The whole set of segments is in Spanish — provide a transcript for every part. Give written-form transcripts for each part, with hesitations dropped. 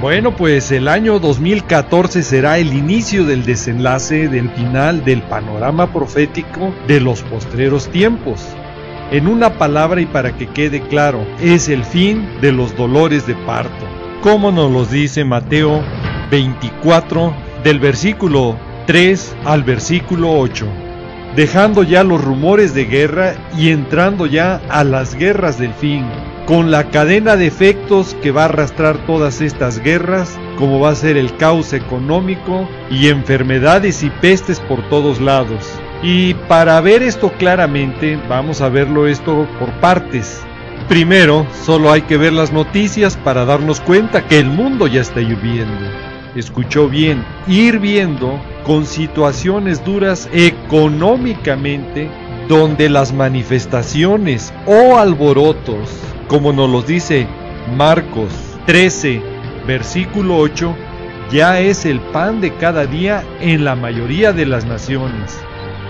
Bueno, pues el año 2014 será el inicio del desenlace del final del panorama profético de los postreros tiempos. En una palabra y para que quede claro, es el fin de los dolores de parto, como nos lo dice Mateo 24, del versículo 3 al versículo 8. Dejando ya los rumores de guerra y entrando ya a las guerras del fin, con la cadena de efectos que va a arrastrar todas estas guerras, como va a ser el caos económico y enfermedades y pestes por todos lados. Y para ver esto claramente, vamos a verlo esto por partes. Primero, solo hay que ver las noticias para darnos cuenta que el mundo ya está hirviendo. Escuchó bien, hirviendo con situaciones duras económicamente, donde las manifestaciones o alborotos, como nos los dice Marcos 13, versículo 8, ya es el pan de cada día en la mayoría de las naciones,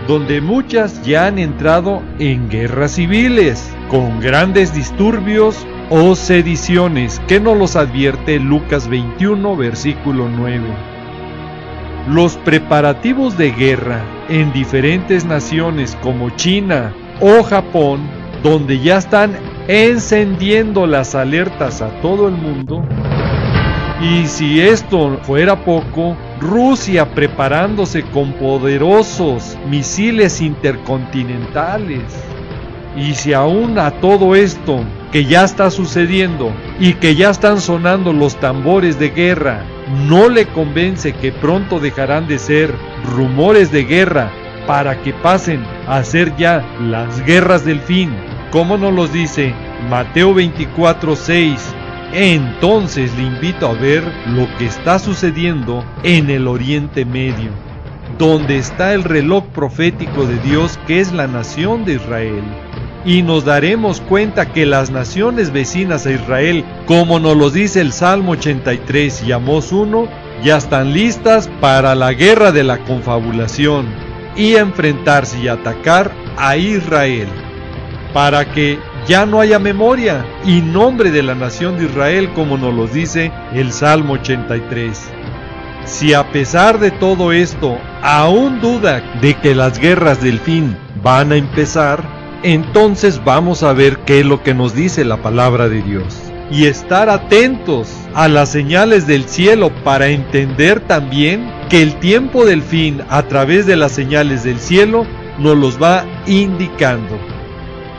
donde muchas ya han entrado en guerras civiles, con grandes disturbios o sediciones, que nos los advierte Lucas 21, versículo 9. Los preparativos de guerra en diferentes naciones como China o Japón, donde ya están encendiendo las alertas a todo el mundo. Y si esto fuera poco, Rusia preparándose con poderosos misiles intercontinentales. Y si aún a todo esto que ya está sucediendo y que ya están sonando los tambores de guerra, no le convence que pronto dejarán de ser rumores de guerra para que pasen a ser ya las guerras del fin, como nos los dice Mateo 24, 6, entonces le invito a ver lo que está sucediendo en el Oriente Medio, donde está el reloj profético de Dios, que es la nación de Israel. Y nos daremos cuenta que las naciones vecinas a Israel, como nos lo dice el Salmo 83 y Amós 1, ya están listas para la guerra de la confabulación y enfrentarse y atacar a Israel, para que ya no haya memoria y nombre de la nación de Israel, como nos lo dice el Salmo 83. Si a pesar de todo esto aún duda de que las guerras del fin van a empezar, entonces vamos a ver qué es lo que nos dice la palabra de Dios y estar atentos a las señales del cielo para entender también que el tiempo del fin a través de las señales del cielo nos los va indicando.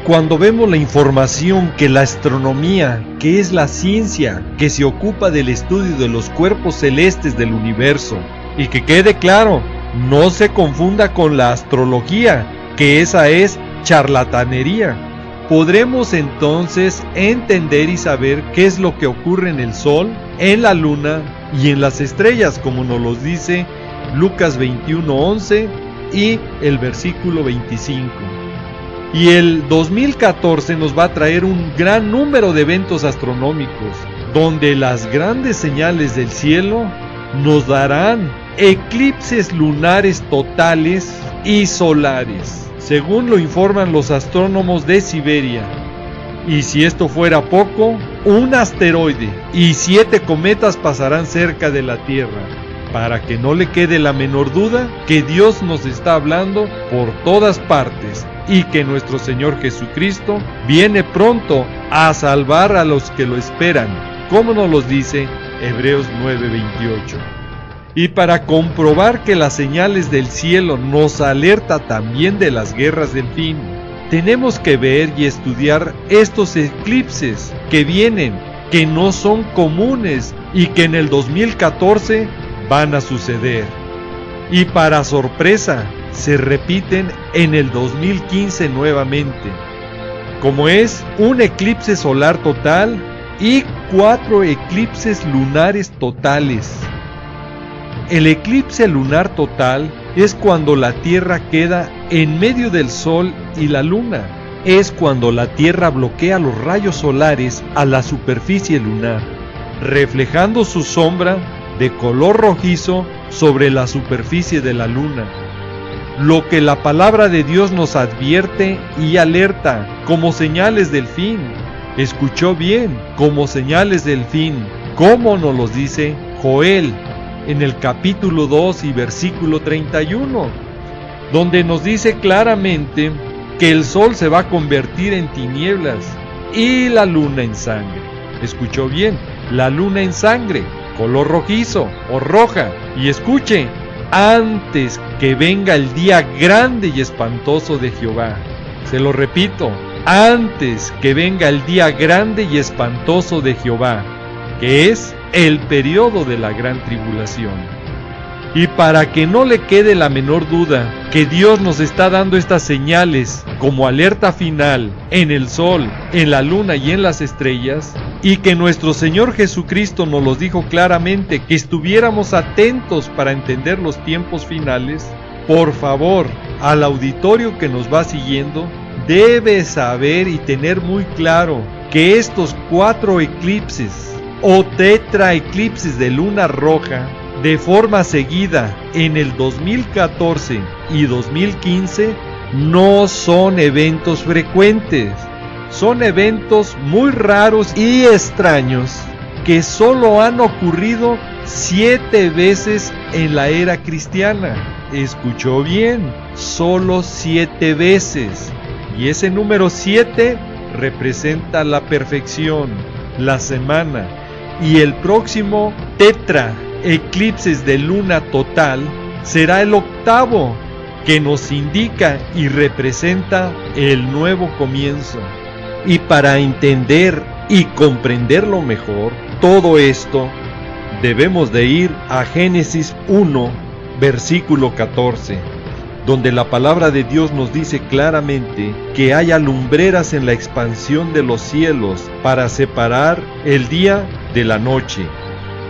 Cuando vemos la información que la astronomía, que es la ciencia que se ocupa del estudio de los cuerpos celestes del universo, y que quede claro, no se confunda con la astrología, que esa es charlatanería, podremos entonces entender y saber qué es lo que ocurre en el sol, en la luna y en las estrellas, como nos lo dice Lucas 21, 11 y el versículo 25. Y el 2014 nos va a traer un gran número de eventos astronómicos, donde las grandes señales del cielo nos darán eclipses lunares totales y solares, según lo informan los astrónomos de Siberia. Y si esto fuera poco, un asteroide y 7 cometas pasarán cerca de la Tierra, para que no le quede la menor duda que Dios nos está hablando por todas partes y que nuestro Señor Jesucristo viene pronto a salvar a los que lo esperan, como nos lo dice Hebreos 9:28. Y para comprobar que las señales del cielo nos alerta también de las guerras del fin, tenemos que ver y estudiar estos eclipses que vienen, que no son comunes y que en el 2014 van a suceder. Y para sorpresa, se repiten en el 2015 nuevamente, como es un eclipse solar total y 4 eclipses lunares totales. El eclipse lunar total es cuando la Tierra queda en medio del Sol y la Luna. Es cuando la Tierra bloquea los rayos solares a la superficie lunar, reflejando su sombra de color rojizo sobre la superficie de la Luna. Lo que la palabra de Dios nos advierte y alerta como señales del fin. Escuchó bien, como señales del fin, como nos los dice Joel en el capítulo 2 y versículo 31, donde nos dice claramente que el sol se va a convertir en tinieblas y la luna en sangre. Escuchó bien, la luna en sangre, color rojizo o roja. Y escuche, antes que venga el día grande y espantoso de Jehová. Se lo repito, antes que venga el día grande y espantoso de Jehová, que es el periodo de la gran tribulación. Y para que no le quede la menor duda que Dios nos está dando estas señales como alerta final en el sol, en la luna y en las estrellas, y que nuestro Señor Jesucristo nos los dijo claramente, que estuviéramos atentos para entender los tiempos finales, por favor, al auditorio que nos va siguiendo, debe saber y tener muy claro que estos 4 eclipses o tetraeclipses de luna roja de forma seguida en el 2014 y 2015 no son eventos frecuentes, son eventos muy raros y extraños que solo han ocurrido 7 veces en la era cristiana. Escuchó bien, solo 7 veces. Y ese número 7 representa la perfección, la semana. Y el próximo tetraeclipses de luna total será el 8º, que nos indica y representa el nuevo comienzo. Y para entender y comprenderlo mejor, todo esto, debemos de ir a Génesis 1, versículo 14, donde la palabra de Dios nos dice claramente que hay lumbreras en la expansión de los cielos para separar el día de la noche,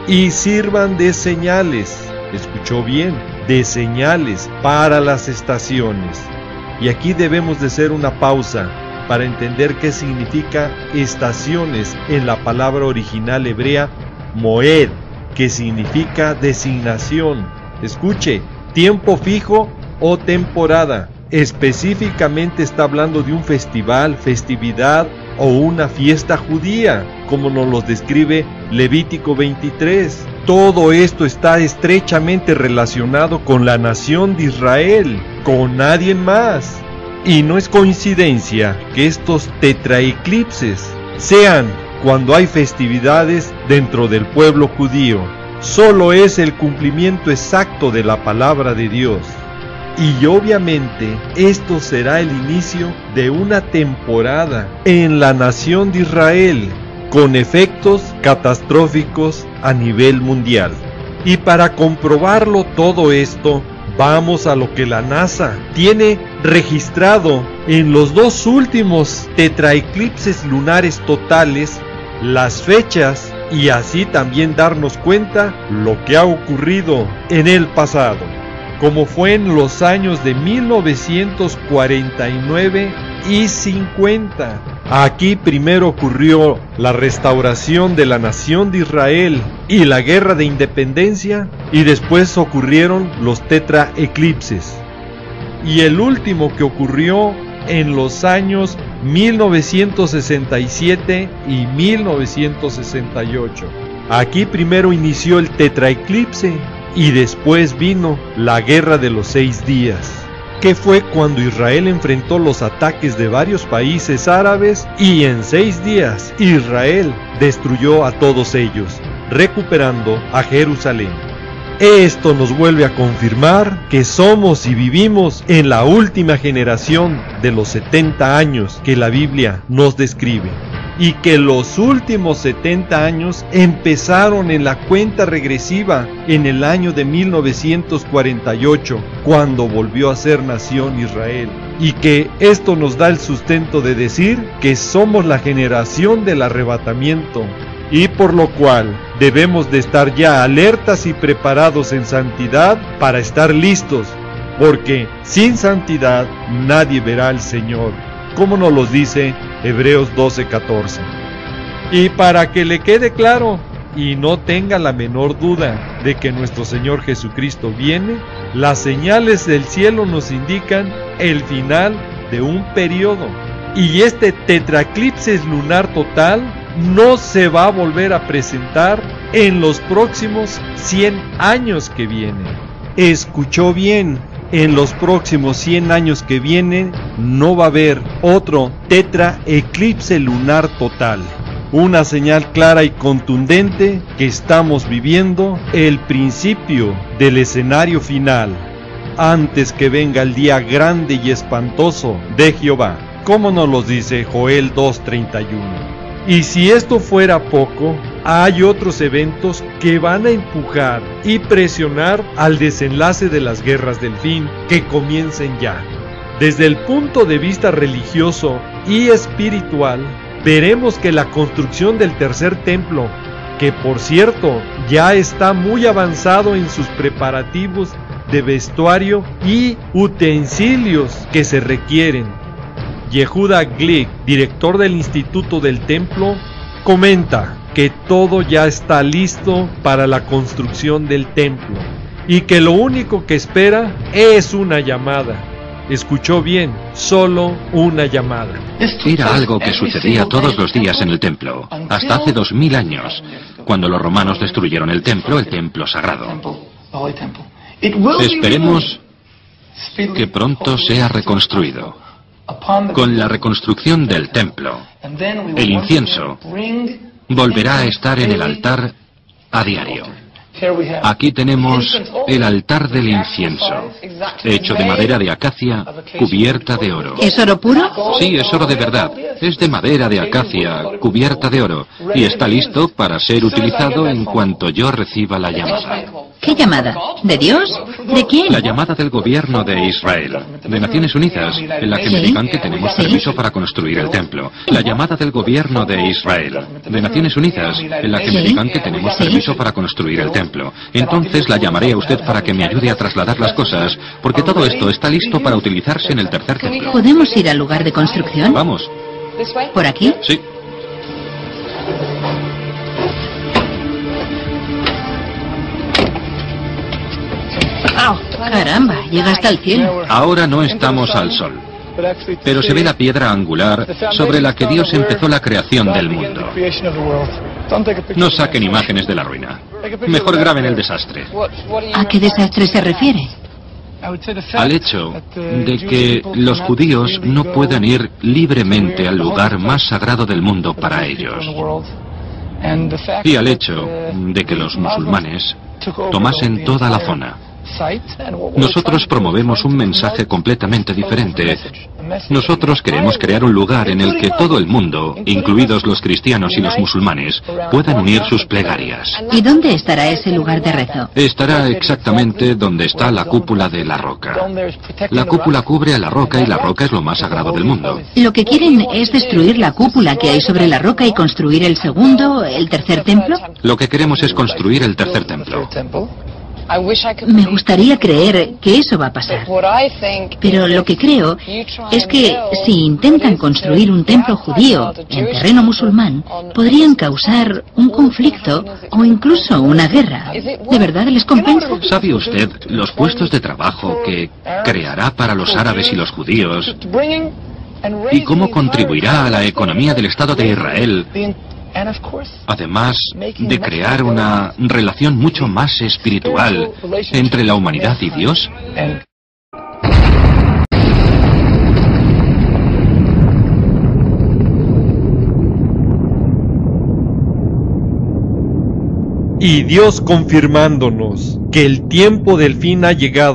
y sirvan de señales, escuchó bien, de señales para las estaciones. Y aquí debemos de hacer una pausa para entender qué significa estaciones en la palabra original hebrea moed, que significa designación. Escuche, tiempo fijo o temporada. Específicamente está hablando de un festival, festividad o una fiesta judía, como nos lo describe Levítico 23. Todo esto está estrechamente relacionado con la nación de Israel, con nadie más. Y no es coincidencia que estos tetraeclipses sean cuando hay festividades dentro del pueblo judío. Solo es el cumplimiento exacto de la palabra de Dios. Y obviamente esto será el inicio de una temporada en la nación de Israel, con efectos catastróficos a nivel mundial. Y para comprobarlo todo esto, vamos a lo que la NASA tiene registrado en los 2 últimos tetraeclipses lunares totales, las fechas, y así también darnos cuenta lo que ha ocurrido en el pasado, como fue en los años de 1949 y 50. Aquí primero ocurrió la restauración de la nación de Israel y la guerra de independencia, y después ocurrieron los tetraeclipses. Y el último que ocurrió en los años 1967 y 1968. Aquí primero inició el tetraeclipse y después vino la guerra de los 6 días, que fue cuando Israel enfrentó los ataques de varios países árabes, y en 6 días Israel destruyó a todos ellos, recuperando a Jerusalén. Esto nos vuelve a confirmar que somos y vivimos en la última generación de los 70 años que la Biblia nos describe, y que los últimos 70 años empezaron en la cuenta regresiva en el año de 1948, cuando volvió a ser nación Israel, y que esto nos da el sustento de decir que somos la generación del arrebatamiento, y por lo cual debemos de estar ya alertas y preparados en santidad para estar listos, porque sin santidad nadie verá al Señor, como nos lo dice Hebreos 12:14. Y para que le quede claro y no tenga la menor duda de que nuestro Señor Jesucristo viene, las señales del cielo nos indican el final de un periodo, y este tetraeclipse lunar total no se va a volver a presentar en los próximos 100 años que vienen. Escuchó bien, en los próximos 100 años que vienen no va a haber otro tetraeclipse lunar total. Una señal clara y contundente que estamos viviendo el principio del escenario final, antes que venga el día grande y espantoso de Jehová, como nos lo dice Joel 2:31. Y si esto fuera poco, hay otros eventos que van a empujar y presionar al desenlace de las guerras del fin, que comiencen ya. Desde el punto de vista religioso y espiritual, veremos que la construcción del tercer templo, que por cierto ya está muy avanzado en sus preparativos de vestuario y utensilios que se requieren. Yehuda Glick, director del Instituto del Templo, comenta que todo ya está listo para la construcción del templo y que lo único que espera es una llamada. Escuchó bien, solo una llamada. Era algo que sucedía todos los días en el templo, hasta hace 2000 años, cuando los romanos destruyeron el templo sagrado. Esperemos que pronto sea reconstruido. Con la reconstrucción del templo, el incienso volverá a estar en el altar a diario. Aquí tenemos el altar del incienso, hecho de madera de acacia cubierta de oro. ¿Es oro puro? Sí, es oro de verdad. Es de madera de acacia cubierta de oro y está listo para ser utilizado en cuanto yo reciba la llamada. ¿Qué llamada? ¿De Dios? ¿De quién? La llamada del gobierno de Israel, de Naciones Unidas, en la que me digan que tenemos permiso para construir el templo. La llamada del gobierno de Israel, de Naciones Unidas, en la que me digan que tenemos permiso para construir el templo. Entonces la llamaré a usted para que me ayude a trasladar las cosas, porque todo esto está listo para utilizarse en el tercer templo. ¿Podemos ir al lugar de construcción? Vamos. ¿Por aquí? Sí. Caramba, llega hasta el cielo. Ahora no estamos al sol, pero se ve la piedra angular sobre la que Dios empezó la creación del mundo. No saquen imágenes de la ruina. Mejor graben el desastre. ¿A qué desastre se refiere? Al hecho de que los judíos no puedan ir libremente al lugar más sagrado del mundo para ellos. Y al hecho de que los musulmanes tomasen toda la zona. Nosotros promovemos un mensaje completamente diferente. Nosotros queremos crear un lugar en el que todo el mundo, incluidos los cristianos y los musulmanes, puedan unir sus plegarias. ¿Y dónde estará ese lugar de rezo? Estará exactamente donde está la cúpula de la roca. La cúpula cubre a la roca y la roca es lo más sagrado del mundo. Lo que quieren es destruir la cúpula que hay sobre la roca y construir el segundo, el tercer templo. Lo que queremos es construir el tercer templo. Me gustaría creer que eso va a pasar. Pero lo que creo es que si intentan construir un templo judío en terreno musulmán, podrían causar un conflicto o incluso una guerra. ¿De verdad les compensa? ¿Sabe usted los puestos de trabajo que creará para los árabes y los judíos? ¿Y cómo contribuirá a la economía del Estado de Israel? Además de crear una relación mucho más espiritual entre la humanidad y Dios. Y Dios confirmándonos que el tiempo del fin ha llegado.